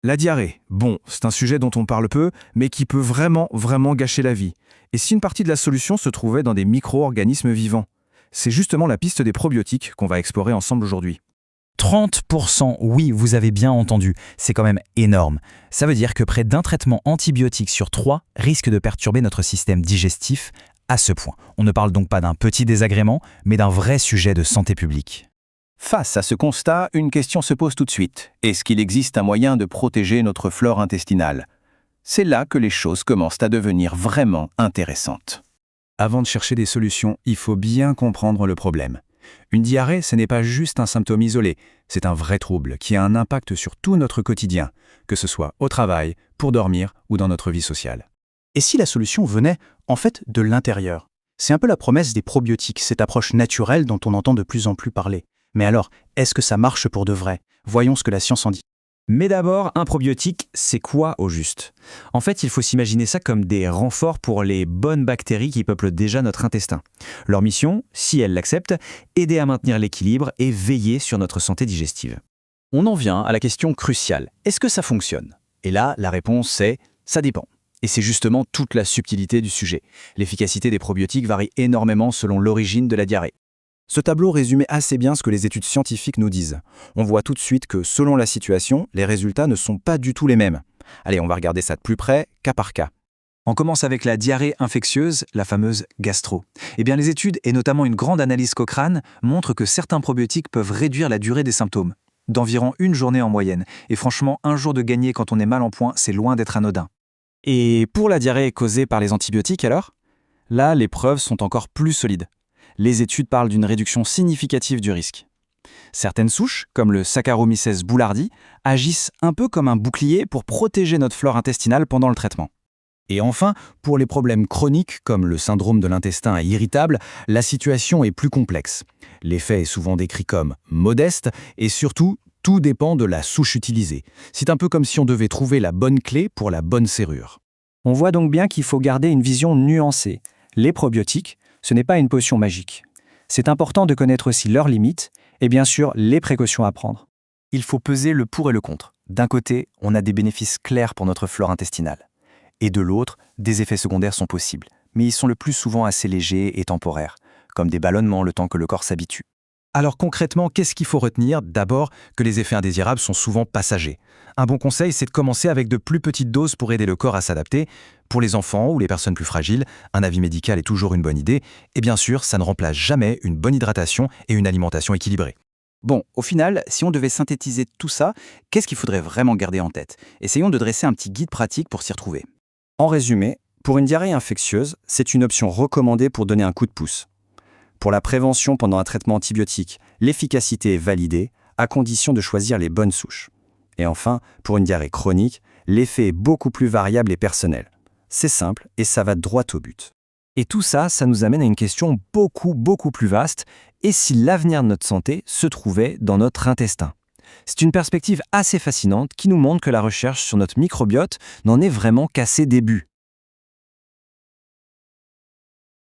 La diarrhée, bon, c'est un sujet dont on parle peu, mais qui peut vraiment gâcher la vie. Et si une partie de la solution se trouvait dans des micro-organismes vivants? C'est justement la piste des probiotiques qu'on va explorer ensemble aujourd'hui. 30%, oui, vous avez bien entendu, c'est quand même énorme. Ça veut dire que près d'un traitement antibiotique sur 3 risque de perturber notre système digestif à ce point. On ne parle donc pas d'un petit désagrément, mais d'un vrai sujet de santé publique. Face à ce constat, une question se pose tout de suite. Est-ce qu'il existe un moyen de protéger notre flore intestinale? C'est là que les choses commencent à devenir vraiment intéressantes. Avant de chercher des solutions, il faut bien comprendre le problème. Une diarrhée, ce n'est pas juste un symptôme isolé, c'est un vrai trouble qui a un impact sur tout notre quotidien, que ce soit au travail, pour dormir ou dans notre vie sociale. Et si la solution venait, en fait, de l'intérieur? C'est un peu la promesse des probiotiques, cette approche naturelle dont on entend de plus en plus parler. Mais alors, est-ce que ça marche pour de vrai? Voyons ce que la science en dit. Mais d'abord, un probiotique, c'est quoi au juste? En fait, il faut s'imaginer ça comme des renforts pour les bonnes bactéries qui peuplent déjà notre intestin. Leur mission, si elles l'acceptent, aider à maintenir l'équilibre et veiller sur notre santé digestive. On en vient à la question cruciale. Est-ce que ça fonctionne? Et là, la réponse c'est « ça dépend ». Et c'est justement toute la subtilité du sujet. L'efficacité des probiotiques varie énormément selon l'origine de la diarrhée. Ce tableau résumait assez bien ce que les études scientifiques nous disent. On voit tout de suite que, selon la situation, les résultats ne sont pas du tout les mêmes. Allez, on va regarder ça de plus près, cas par cas. On commence avec la diarrhée infectieuse, la fameuse gastro. Eh bien, les études, et notamment une grande analyse Cochrane, montrent que certains probiotiques peuvent réduire la durée des symptômes, d'environ 1 journée en moyenne. Et franchement, 1 jour de gagné quand on est mal en point, c'est loin d'être anodin. Et pour la diarrhée causée par les antibiotiques alors? Là, les preuves sont encore plus solides. Les études parlent d'une réduction significative du risque. Certaines souches, comme le Saccharomyces boulardii, agissent un peu comme un bouclier pour protéger notre flore intestinale pendant le traitement. Et enfin, pour les problèmes chroniques, comme le syndrome de l'intestin irritable, la situation est plus complexe. L'effet est souvent décrit comme modeste et surtout, tout dépend de la souche utilisée. C'est un peu comme si on devait trouver la bonne clé pour la bonne serrure. On voit donc bien qu'il faut garder une vision nuancée. Les probiotiques, ce n'est pas une potion magique. C'est important de connaître aussi leurs limites et bien sûr les précautions à prendre. Il faut peser le pour et le contre. D'un côté, on a des bénéfices clairs pour notre flore intestinale. Et de l'autre, des effets secondaires sont possibles, mais ils sont le plus souvent assez légers et temporaires, comme des ballonnements le temps que le corps s'habitue. Alors concrètement, qu'est-ce qu'il faut retenir? D'abord, que les effets indésirables sont souvent passagers. Un bon conseil, c'est de commencer avec de plus petites doses pour aider le corps à s'adapter. Pour les enfants ou les personnes plus fragiles, un avis médical est toujours une bonne idée. Et bien sûr, ça ne remplace jamais une bonne hydratation et une alimentation équilibrée. Bon, au final, si on devait synthétiser tout ça, qu'est-ce qu'il faudrait vraiment garder en tête? Essayons de dresser un petit guide pratique pour s'y retrouver. En résumé, pour une diarrhée infectieuse, c'est une option recommandée pour donner un coup de pouce. Pour la prévention pendant un traitement antibiotique, l'efficacité est validée, à condition de choisir les bonnes souches. Et enfin, pour une diarrhée chronique, l'effet est beaucoup plus variable et personnel. C'est simple et ça va droit au but. Et tout ça, ça nous amène à une question beaucoup plus vaste. Et si l'avenir de notre santé se trouvait dans notre intestin? C'est une perspective assez fascinante qui nous montre que la recherche sur notre microbiote n'en est vraiment qu'à ses débuts.